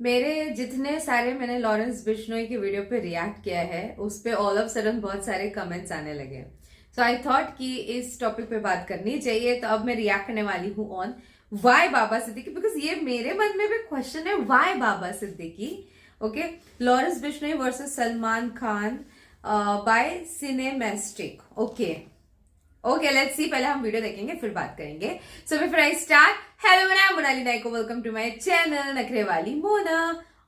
मेरे जितने सारे मैंने लॉरेंस बिश्नोई की वीडियो पे रिएक्ट किया है उस पे ऑल ऑफ सडन बहुत सारे कमेंट्स आने लगे। सो आई थॉट कि इस टॉपिक पे बात करनी चाहिए, तो अब मैं रिएक्ट करने वाली हूँ on why Baba Siddique, because ये मेरे मन में भी क्वेश्चन है, why Baba Siddique. Okay, Lawrence Bishnoi versus Salman Khan by Cinemastic. Okay, let's see. पहले हम वीडियो देखेंगे फिर बात करेंगे। So before I start, hello मैं मोनाली नायको, वेलकम टू माय चैनल नखरे वाली मोना।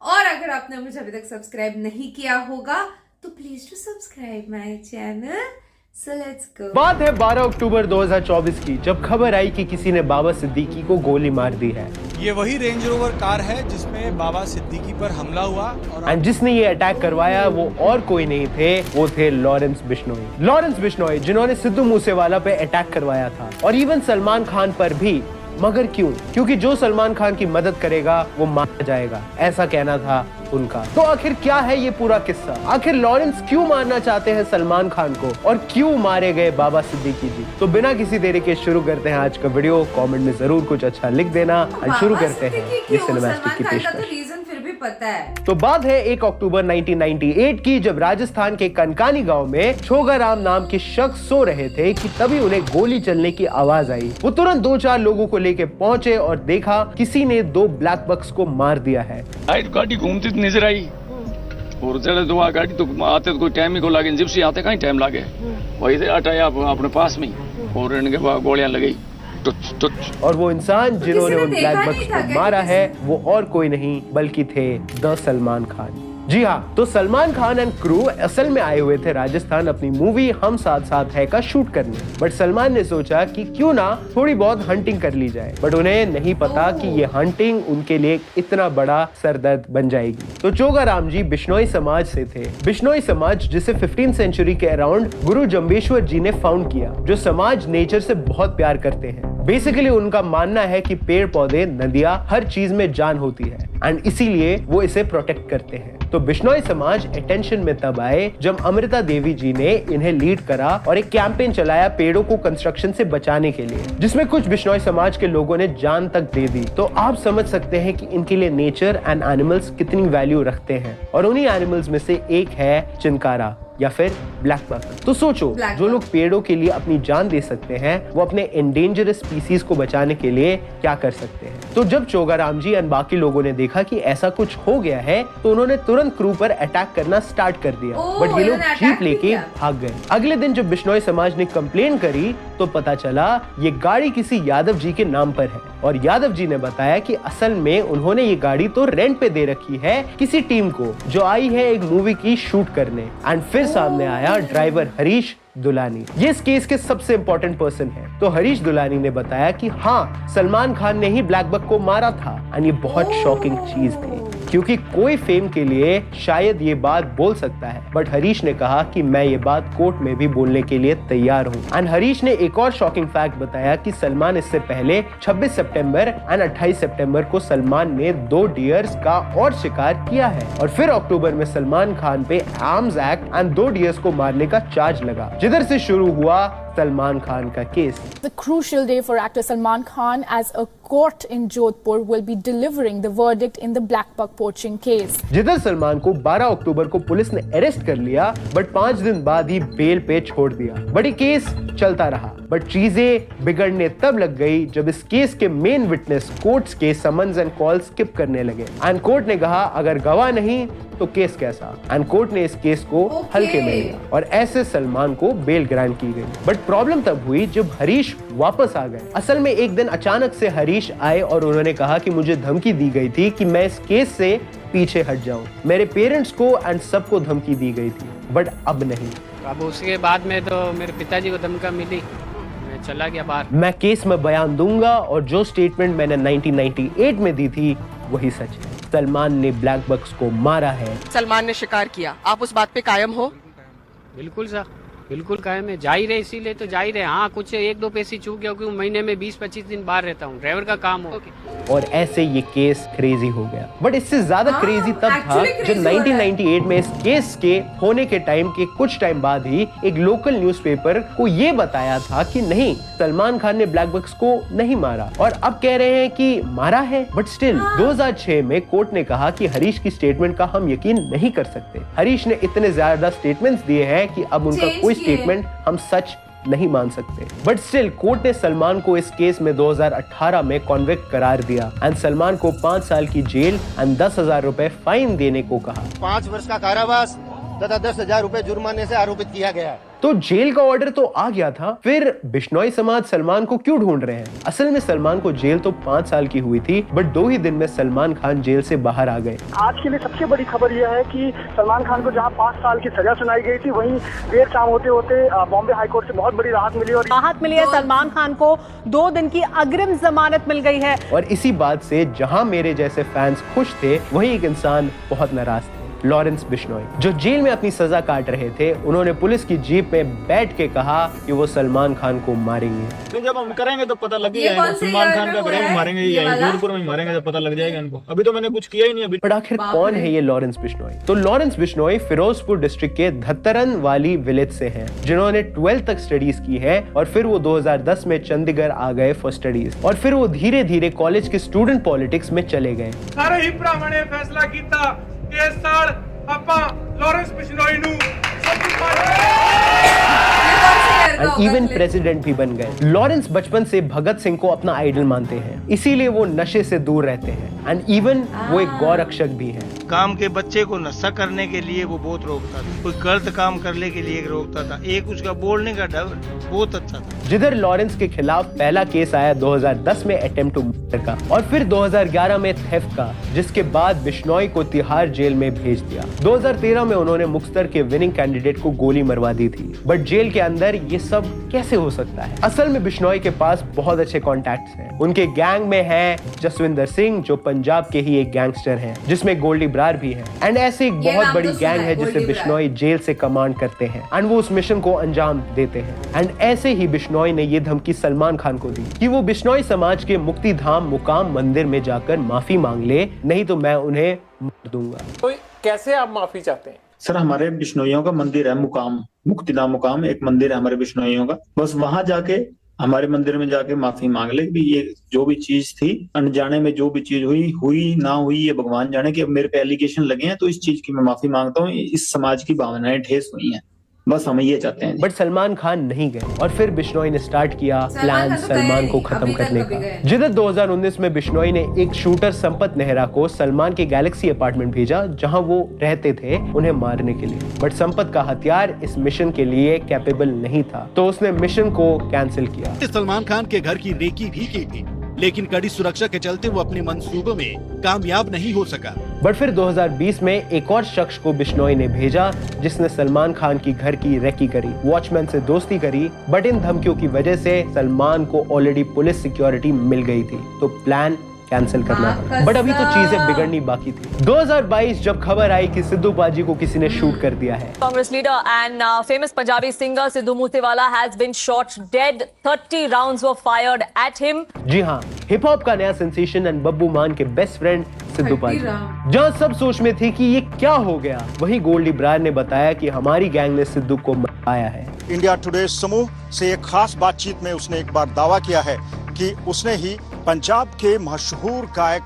और अगर आपने मुझे अभी तक सब्सक्राइब नहीं किया होगा तो please to subscribe my channel. So let's go. बात है 12 अक्टूबर 2024 की, जब खबर आई कि किसी ने बाबा सिद्दीकी को गोली मार दी है। ये वही रेंज रोवर कार है जिसमें बाबा सिद्दीकी पर हमला हुआ और जिसने ये अटैक करवाया वो और कोई नहीं थे, वो थे लॉरेंस बिश्नोई, जिन्होंने सिद्धू मूसेवाला पे अटैक करवाया था और इवन सलमान खान पर भी। मगर क्यों? क्योंकि जो सलमान खान की मदद करेगा वो मारा जाएगा, ऐसा कहना था उनका। तो आखिर क्या है ये पूरा किस्सा? आखिर लॉरेंस क्यों मारना चाहते हैं सलमान खान को और क्यों मारे गए बाबा सिद्दीकी जी? तो बिना किसी देरी के शुरू करते हैं आज का वीडियो। कमेंट में जरूर कुछ अच्छा लिख देना और शुरू करते हैं ये सिनेमैटिक की पेशकश। पता है तो बात है 1 अक्टूबर 1998 की, जब राजस्थान के कनकानी गांव में छोगाराम नाम के शख्स सो रहे थे कि तभी उन्हें गोली चलने की आवाज आई। वो तुरंत 2-4 लोगों को लेके पहुंचे और देखा किसी ने 2 ब्लैक बक्स को मार दिया है। गाड़ी घूमती नजर आई और चले तो गाड़ी तो आते तो कोई टाइम ही को लागे, जिप्सी आते कहीं टाइम लागे, वही से हटाया अपने पास में और इनके गोलियां लगी। और वो इंसान जिन्होंने उन ब्लैक बक्स को मारा है वो और कोई नहीं बल्कि थे द सलमान खान। जी हाँ, तो सलमान खान एंड क्रू असल में आए हुए थे राजस्थान अपनी मूवी हम साथ साथ है का शूट करने। बट सलमान ने सोचा कि क्यों ना थोड़ी बहुत हंटिंग कर ली जाए, बट उन्हें नहीं पता कि ये हंटिंग उनके लिए इतना बड़ा सरदर्द बन जाएगी। तो चोगाराम जी बिश्नोई समाज से थे। बिश्नोई समाज जिसे 15th सेंचुरी के अराउंड गुरु जम्बेश्वर जी ने फाउंड किया, जो समाज नेचर से बहुत प्यार करते हैं। बेसिकली उनका मानना है कि पेड़ पौधे, नदियां, हर चीज में जान होती है एंड इसीलिए वो इसे प्रोटेक्ट करते हैं। तो बिश्नोई समाज अटेंशन में तब आए जब अमृता देवी जी ने इन्हें लीड करा और एक कैंपेन चलाया पेड़ों को कंस्ट्रक्शन से बचाने के लिए, जिसमें कुछ बिश्नोई समाज के लोगों ने जान तक दे दी। तो आप समझ सकते हैं कि इनके लिए नेचर एंड एनिमल्स कितनी वैल्यू रखते हैं। और उन्हीं एनिमल्स में से एक है चिनकारा या फिर ब्लैक बक। तो सोचो, जो लोग पेड़ों के लिए अपनी जान दे सकते हैं वो अपने एंडेंजरस स्पीसीज को बचाने के लिए क्या कर सकते हैं? तो जब चोगाराम जी एंड बाकी लोगों ने देखा कि ऐसा कुछ हो गया है तो उन्होंने तुरंत क्रू पर अटैक करना स्टार्ट कर दिया। बट ये लोग जीप लेके भाग गए। अगले दिन जब बिश्नोई समाज ने कंप्लेन करी तो पता चला ये गाड़ी किसी यादव जी के नाम पर है और यादव जी ने बताया कि असल में उन्होंने ये गाड़ी तो रेंट पे दे रखी है किसी टीम को जो आई है एक मूवी की शूट करने। एंड फिर सामने आया ड्राइवर हरीश दुलानी, ये इस केस के सबसे इंपॉर्टेंट पर्सन है। तो हरीश दुलानी ने बताया कि हाँ, सलमान खान ने ही ब्लैक बक को मारा था। एंड ये बहुत शॉकिंग चीज थी क्योंकि कोई फेम के लिए शायद ये बात बोल सकता है, बट हरीश ने कहा कि मैं ये बात कोर्ट में भी बोलने के लिए तैयार हूँ। एंड हरीश ने एक और शॉकिंग फैक्ट बताया कि सलमान इससे पहले 26 सितंबर एंड 28 सितंबर को सलमान ने 2 डियर्स का और शिकार किया है और फिर अक्टूबर में सलमान खान पे आर्म्स एक्ट एंड 2 डियर्स को मारने का चार्ज लगा, जिधर से शुरू हुआ सलमान खान का case. The crucial day for actor Salman Khan as a court in Jodhpur will be delivering the verdict in the black buck poaching case. जिधर सलमान को 12 अक्टूबर को पुलिस ने अरेस्ट कर लिया बट 5 दिन बाद ही बेल पे छोड़ दिया। बट ये केस चलता रहा, बट चीजें बिगड़ने तब लग गई जब इस केस के मेन विटनेस कोर्ट्स के समन्स एंड कॉल स्किप करने लगे। एंड कोर्ट ने कहा अगर गवाह नहीं तो केस कैसा? एंड कोर्ट ने इस केस को हल्के में लिया और ऐसे सलमान को बेल ग्रांट की गई। बट प्रॉब्लम तब हुई जब हरीश वापस आ गए। असल में एक दिन अचानक से हरीश आए और उन्होंने कहा कि मुझे धमकी दी गई थी कि मैं इस केस से पीछे हट जाऊं। मेरे पेरेंट्स को एंड सबको धमकी दी गई थी, बट अब नहीं। अब उसके बाद में तो मेरे पिताजी को धमकी मिली, मैं चला गया बाहर। मैं केस में बयान दूंगा और जो स्टेटमेंट मैंने 1998 में दी थी वही सच है। सलमान ने ब्लैक बक्स को मारा है। सलमान ने शिकार किया, आप उस बात पे कायम हो? बिल्कुल सर, बिल्कुल कायम है, जा ही रहे, इसीलिए तो जा ही रहे। हाँ, कुछ 1-2 पैसे चूक गया क्योंकि महीने में 20-25 दिन बाहर रहता हूँ, ड्राइवर का काम हो। और ऐसे ये केस क्रेजी हो गया। बट इससे ज्यादा क्रेजी तब था जब 1998 में इस केस के होने के टाइम के कुछ टाइम बाद ही एक लोकल न्यूज़पेपर को ये बताया था कि नहीं, सलमान खान ने ब्लैक बक्स को नहीं मारा, और अब कह रहे हैं कि मारा है। बट स्टिल 2006 में कोर्ट ने कहा कि हरीश की स्टेटमेंट का हम यकीन नहीं कर सकते। हरीश ने इतने ज्यादा स्टेटमेंट्स दिए हैं कि अब उनका कोई स्टेटमेंट हम सच नहीं मान सकते। बट स्टिल कोर्ट ने सलमान को इस केस में 2018 में कॉन्विक्ट करार दिया एंड सलमान को 5 साल की जेल एंड 10,000 रुपए फाइन देने को कहा। 5 वर्ष का कारावास तथा 10,000 रुपए जुर्माने से आरोपित किया गया। तो जेल का ऑर्डर तो आ गया था, फिर बिश्नोई समाज सलमान को क्यों ढूंढ रहे हैं? असल में सलमान को जेल तो 5 साल की हुई थी, बट 2 ही दिन में सलमान खान जेल से बाहर आ गए। आज के लिए सबसे बड़ी खबर यह है कि सलमान खान को जहां 5 साल की सजा सुनाई गई थी, वहीं देर शाम होते होते बॉम्बे हाई कोर्ट से बहुत बड़ी राहत मिली, और राहत मिली है। सलमान खान को 2 दिन की अग्रिम जमानत मिल गई है। और इसी बात से जहां मेरे जैसे फैंस खुश थे, वहीं एक इंसान बहुत नाराज थे, लॉरेंस बिश्नोई, जो जेल में अपनी सजा काट रहे थे। उन्होंने पुलिस की जीप में बैठ के कहा कि वो सलमान खान को मारेंगे। तो जब हम करेंगे तो पता लग जाएगा, सलमान खान का करेंगे, मारेंगे या जोधपुर में मारेंगे, जब पता लग जाएगा इनको। अभी तो मैंने कुछ किया ही नहीं अभी। पर आखिर कौन है ये लॉरेंस बिश्नोई? तो लॉरेंस बिश्नोई फिरोजपुर डिस्ट्रिक्ट के धत्तरन वाली विलेज से हैं, जिन्होंने 12th तक स्टडीज की है, और फिर वो 2010 में चंडीगढ़ आ गए फॉर स्टडीज, और फिर वो धीरे धीरे कॉलेज के स्टूडेंट पॉलिटिक्स में चले गए। सारे ही भरावां ने फैसला किया कि इस साल ਆਪਾਂ लॉरेंस बिश्नोई ਨੂੰ एंड इवन प्रेसिडेंट भी बन गए। लॉरेंस बचपन से भगत सिंह को अपना आइडल मानते हैं, इसीलिए वो नशे से दूर रहते हैं, एंड इवन वो एक गौरक्षक भी हैं। काम के बच्चे को नशा करने के लिए वो बहुत रोकता था, कोई गलत काम करने के लिए रोकता था, एक उसका बोलने का ढंग बहुत अच्छा था। जिधर लॉरेंस के खिलाफ पहला केस आया 2010 में अटेम्प्ट टू मर्डर का, और फिर 2011 में थेफ्ट का, जिसके बाद बिश्नोई को तिहाड़ जेल में भेज दिया। 2013 में उन्होंने मुख्तर के विनिंग कैंडिडेट को गोली मरवा दी थी, बट जेल के अंदर ये सब कैसे हो सकता है? असल में बिश्नोई के पास बहुत अच्छे कॉन्टैक्ट्स हैं। उनके गैंग में है जसविंदर सिंह, जो पंजाब के ही एक गैंगस्टर हैं, जिसमें गोल्डी ब्रार भी है, एंड ऐसे एक बहुत बड़ी गैंग है जिसे बिश्नोई जेल से कमांड करते हैं, एंड वो उस मिशन को अंजाम देते हैं। एंड ऐसे ही बिश्नोई ने ये धमकी सलमान खान को दी कि वो बिश्नोई समाज के मुक्ति धाम मुकाम मंदिर में जाकर माफी मांग ले, नहीं तो मैं उन्हें मार दूंगा। तो कैसे आप माफी चाहते हैं? सर, हमारे बिश्नोइयों का मंदिर है मुकाम, मुक्तिधाम मुकाम एक मंदिर है हमारे बिश्नोइयों का। बस वहां जाके, हमारे मंदिर में जाके माफी मांग ले भी ये जो भी चीज थी, अनजाने में जो भी चीज हुई ना हुई, ये भगवान जाने। कि अब मेरे पे एलिगेशन लगे हैं तो इस चीज की मैं माफी मांगता हूँ। इस समाज की भावनाएं ठेस हुई हैं, बस हम ये चाहते हैं। बट सलमान खान नहीं गए, और फिर बिश्नोई ने स्टार्ट किया प्लान सलमान को खत्म करने का। जिधर 2019 में बिश्नोई ने एक शूटर संपत नेहरा को सलमान के गैलेक्सी अपार्टमेंट भेजा, जहां वो रहते थे, उन्हें मारने के लिए। बट संपत का हथियार इस मिशन के लिए कैपेबल नहीं था, तो उसने मिशन को कैंसिल किया। सलमान खान के घर की रेकी भी की थी, लेकिन कड़ी सुरक्षा के चलते वो अपने मंसूबों में कामयाब नहीं हो सका। बट फिर 2020 में एक और शख्स को बिश्नोई ने भेजा, जिसने सलमान खान की घर की रेकी करी, वॉचमैन से दोस्ती करी। बट इन धमकियों की वजह से सलमान को ऑलरेडी पुलिस सिक्योरिटी मिल गई थी, तो प्लान कैंसिल करना पड़ा। बट अभी तो चीजें बिगड़नी बाकी थी। 2022 जब खबर आई कि सिद्धू पाजी को किसी ने शूट कर दिया है। Congress leader and famous Punjabi singer Sidhu Moosewala has been shot dead, 30 rounds were fired at him. जी हाँ, हिप हॉप का नया सेंसेशन एंड बब्बू मान के बेस्ट फ्रेंड सिद्धू पाजी। जहाँ सब सोच में थी कि ये क्या हो गया, वहीं गोल्डी ब्रार ने बताया कि हमारी गैंग ने सिद्धू को मारा है। इंडिया टुडे समूह से एक खास बातचीत में उसने एक बार दावा किया है कि उसने ही पंजाब के मशहूर गायक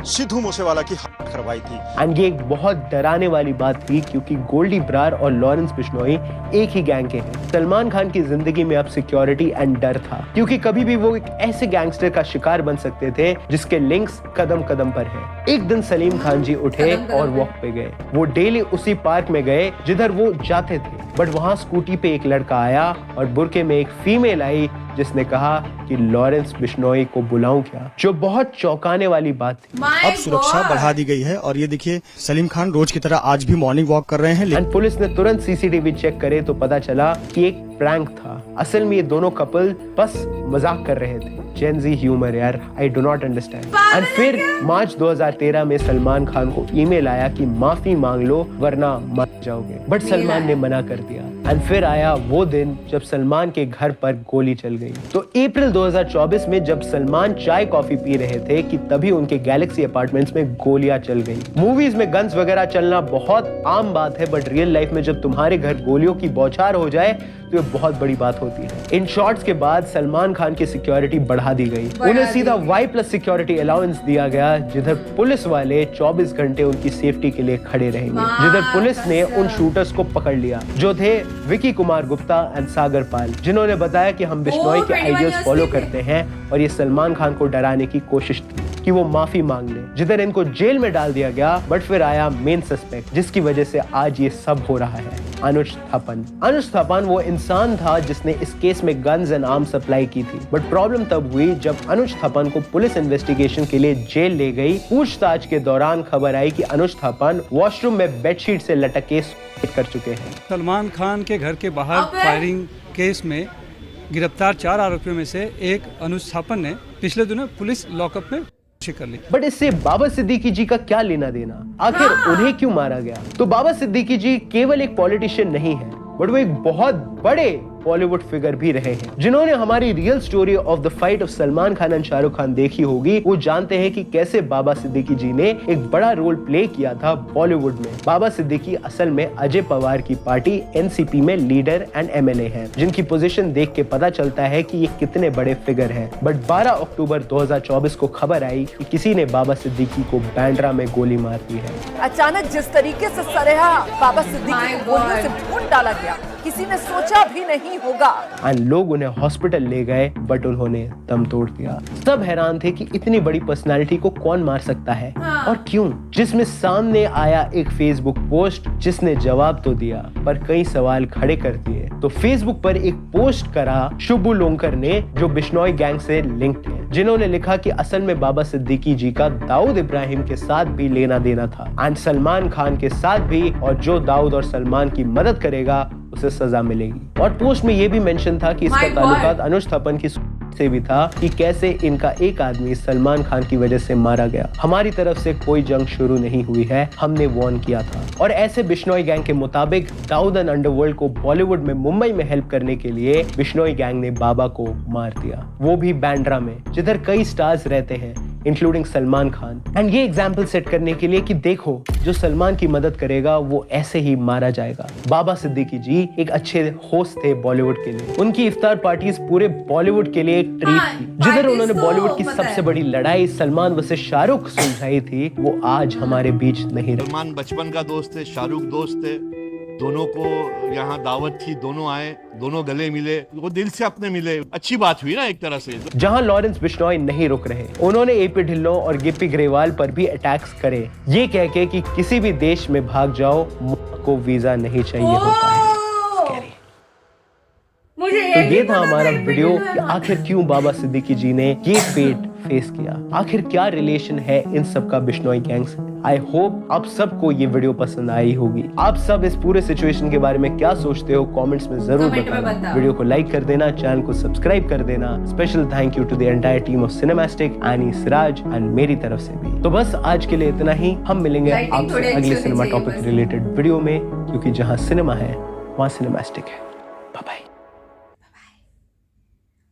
सिद्धू मूसेवाला की हत्या करवाई थी। एंड ये एक बहुत डराने वाली बात थी, क्योंकि गोल्डी ब्रार और लॉरेंस बिश्नोई एक ही गैंग के हैं। सलमान खान की जिंदगी में अब सिक्योरिटी एंड डर था, क्योंकि कभी भी वो एक ऐसे गैंगस्टर का शिकार बन सकते थे जिसके लिंक्स कदम कदम पर हैं। एक दिन सलीम खान जी उठे और वॉक पे गए। वो डेली उसी पार्क में गए जिधर वो जाते थे, बट वहाँ स्कूटी पे एक लड़का आया और बुरके में एक फीमेल आई, जिसने कहा कि लॉरेंस बिश्नोई को बुलाऊं क्या, जो बहुत चौंकाने वाली बात थी। अब सुरक्षा बढ़ा दी गई है, और ये देखिए सलीम खान रोज की तरह आज भी मॉर्निंग वॉक कर रहे हैं। एंड पुलिस ने तुरंत सीसीटीवी चेक करे तो पता चला कि एक प्रैंक था। असल में ये दोनों कपल बस मजाक कर रहे थे। जेन ज़ी ह्यूमर यार, I do not understand. And फिर मार्च 2013 में सलमान खान को ईमेल आया कि माफी मांग लो वरना मर जाओगे, बट सलमान ने मना कर दिया। एंड फिर आया वो दिन जब सलमान के घर पर गोली चल गई। तो अप्रैल 2024 में जब सलमान चाय कॉफी पी रहे थे कि तभी उनके गैलेक्सी अपार्टमेंट्स में गोलियां चल गई। मूवीज में गन्स वगैरह चलना बहुत आम बात है, बट रियल लाइफ में जब तुम्हारे घर गोलियों की बौछार हो जाए तो ये बहुत बड़ी बात होती है। इन शॉट्स के बाद सलमान खान की सिक्योरिटी बढ़ा दी गई। उन्हें सीधा Y+ सिक्योरिटी अलाउंस दिया गया, जिधर पुलिस वाले 24 घंटे उनकी सेफ्टी के लिए खड़े रहेंगे। जिधर पुलिस ने उन शूटर्स को पकड़ लिया जो थे विकी कुमार गुप्ता एंड सागर पाल, जिन्होंने बताया कि हम बिश्नोई के आइडियाज फॉलो करते हैं और ये सलमान खान को डराने की कोशिश थी कि वो माफी मांग ले। जिधर इनको जेल में डाल दिया गया, बट फिर आया मेन सस्पेक्ट जिसकी वजह से आज ये सब हो रहा है, अनुज थापन। अनुज थापन वो इंसान था जिसने इस केस में गन्स एंड आर्म सप्लाई की थी, बट प्रॉब्लम तब हुई जब अनुज थापन को पुलिस इन्वेस्टिगेशन के लिए जेल ले गई। पूछताछ के दौरान खबर आई कि अनुज थापन वॉशरूम में बेडशीट से लटक के कर चुके हैं। सलमान खान के घर के बाहर फायरिंग केस में गिरफ्तार 4 आरोपियों में से एक अनुज थापन ने पिछले दिनों पुलिस लॉकअप में कर ली। बट इससे बाबा सिद्दीकी जी का क्या लेना देना? आखिर उन्हें क्यों मारा गया? तो बाबा सिद्दीकी जी केवल एक पॉलिटिशियन नहीं है, बट वो एक बहुत बड़े बॉलीवुड फिगर भी रहे हैं। जिन्होंने हमारी real story of the fight of Salman Khan and Shahrukh Khan देखी होगी, वो जानते हैं कि कैसे बाबा सिद्दीकी जी ने एक बड़ा रोल प्ले किया था बॉलीवुड में। बाबा सिद्दीकी असल में अजय पवार की पार्टी एनसीपी में लीडर एंड एमएलए हैं, जिनकी पोजीशन देख के पता चलता है कि ये कितने बड़े फिगर हैं। बट 12 अक्टूबर 2024 को खबर आई कि किसी ने बाबा सिद्दीकी को बांद्रा में गोली मार दी है। अचानक जिस तरीके से सरेहा बाबा सिद्दीकी को गोलियों से भून डाला गया, किसी ने सोचा भी नहीं होगा। एंड लोग उन्हें हॉस्पिटल ले गए, बट उन्होंने दम तोड़ दिया। सब हैरान थे कि इतनी बड़ी पर्सनालिटी को कौन मार सकता है और क्यों। जिसमें सामने आया एक फेसबुक पोस्ट जिसने जवाब तो दिया पर कई सवाल खड़े कर दिए। तो फेसबुक पर एक पोस्ट करा शुभू लोंकर ने, जो बिश्नोई गैंग से लिंक्ड है, जिन्होंने लिखा कि असल में बाबा सिद्दीकी जी का दाऊद इब्राहिम के साथ भी लेना देना था एंड सलमान खान के साथ भी, और जो दाऊद और सलमान की मदद करेगा उसे सजा मिलेगी। और पोस्ट में यह भी मेंशन था कि इसका ताल्लुकात अनुज थापन की से भी था कि कैसे इनका एक आदमी सलमान खान की वजह से मारा गया। हमारी तरफ से कोई जंग शुरू नहीं हुई है, हमने वार्न किया था। और ऐसे बिश्नोई गैंग के मुताबिक दाऊद एंड अंडरवर्ल्ड को बॉलीवुड में मुंबई में हेल्प करने के लिए बिश्नोई गैंग ने बाबा को मार दिया, वो भी बांद्रा में, जिधर कई स्टार्स रहते हैं इंक्लूडिंग सलमान खान। एंड ये एग्जाम्पल सेट करने के लिए कि देखो, जो सलमान की मदद करेगा वो ऐसे ही मारा जाएगा। बाबा सिद्दीकी जी एक अच्छे होस्ट थे बॉलीवुड के लिए। उनकी इफ्तार पार्टीज पूरे बॉलीवुड के लिए एक ट्रीट थी, जिधर उन्होंने बॉलीवुड की सबसे बड़ी लड़ाई सलमान वर्सेस शाहरुख सुलझाई थी, वो आज हमारे बीच नहीं रही। सलमान बचपन का दोस्त थे, शाहरुख दोस्त थे, दोनों को यहाँ दावत थी, दोनों आए, दोनों गले मिले, वो दिल से अपने मिले, अच्छी बात हुई ना एक तरह से। जहाँ लॉरेंस बिश्नोई नहीं रुक रहे, उन्होंने एपी ढिल्लों और गिप्पी ग्रेवाल पर भी अटैक्स करे, ये कह के कि किसी भी देश में भाग जाओ, को वीजा नहीं चाहिए होता है। तो ये था हमारा वीडियो कि आखिर क्यों बाबा सिद्दीकी जी ने ये फेट फेस किया, आखिर क्या रिलेशन है इन सब का बिश्नोई गैंग से। आई होप आप सबको ये वीडियो पसंद आई होगी। आप सब इस पूरे सिचुएशन के बारे में क्या सोचते हो कमेंट्स में जरूर बताना। वीडियो को लाइक कर देना, चैनल को सब्सक्राइब कर देना। Special thank you to the entire team of Cinemastic, Annie, Siraj and मेरी तरफ से भी। तो बस आज के लिए इतना ही। हम मिलेंगे आपसे अगले सिनेमा टॉपिक रिलेटेड वीडियो में, क्योंकि जहाँ सिनेमा है वहाँ सिनेमैस्टिक है। Bye bye.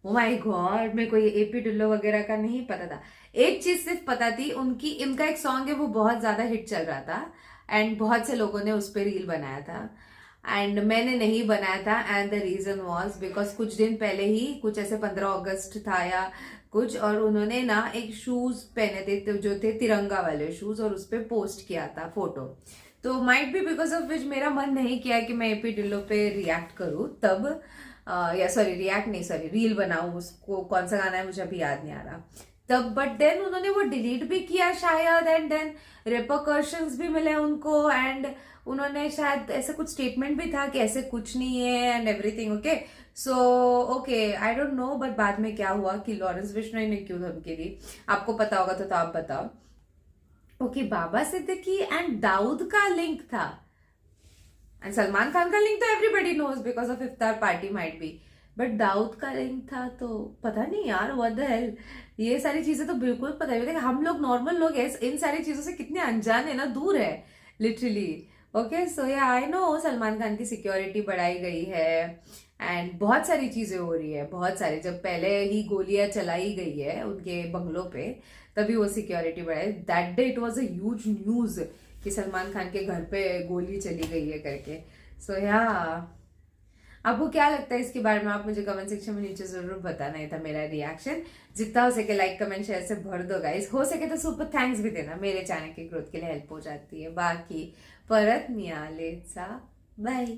Oh my God, मेरे को ये एपी ढिल्लो वगैरह का नहीं पता था। एक चीज सिर्फ पता थी, इनका एक सॉन्ग है वो बहुत ज्यादा हिट चल रहा था एंड बहुत से लोगों ने उस पर रील बनाया था एंड मैंने नहीं बनाया था। And the reason was because कुछ दिन पहले ही, कुछ ऐसे 15 अगस्त था या कुछ, और उन्होंने ना एक शूज पहने थे जो थे तिरंगा वाले शूज, और उस पर पोस्ट किया था फोटो। तो might be because of which मेरा मन नहीं किया कि मैं एपी ढिल्लो पे रिएक्ट करूँ तब, रील बनाऊं। उसको कौन सा गाना है मुझे अभी याद नहीं आ रहा तब, बट देन उन्होंने वो डिलीट भी किया शायद, एंड देन रिपरकशंस भी मिले उनको, एंड उन्होंने शायद ऐसे कुछ स्टेटमेंट भी था कि ऐसे कुछ नहीं है and everything okay. So okay, I don't know, but बाद में क्या हुआ कि लॉरेंस बिश्नोई ने क्यों धमकी दी, आपको पता होगा तो आप बताओ। ओके, बाबा सिद्दीकी एंड दाऊद का लिंक था, एंड सलमान खान का लिंक तो everybody knows because of iftar party might be, but Dawood का लिंक था तो पता नहीं यार, व्हाट द हेल। ये सारी चीजें तो बिल्कुल पता नहीं। हम लोग नॉर्मल लोग इन सारी चीजों से कितने अनजान है ना, दूर है लिटरली। ओके सो या आई नो सलमान खान की सिक्योरिटी बढ़ाई गई है एंड बहुत सारी चीजें हो रही है, बहुत सारी। जब पहले ही गोलियां चलाई गई है उनके बंगलों पे तभी वो सिक्योरिटी बढ़ाई। That day it was a huge news कि सलमान खान के घर पे गोली चली गई है करके। सो या आपको क्या लगता है इसके बारे में, आप मुझे कमेंट सेक्शन में नीचे जरूर बताना। ये था मेरा रिएक्शन। जितना हो सके लाइक कमेंट शेयर से भर दो गाइस, हो सके तो सुपर थैंक्स भी देना, मेरे चैनल की ग्रोथ के लिए हेल्प हो जाती है। बाकी परत मियालेचा बाय।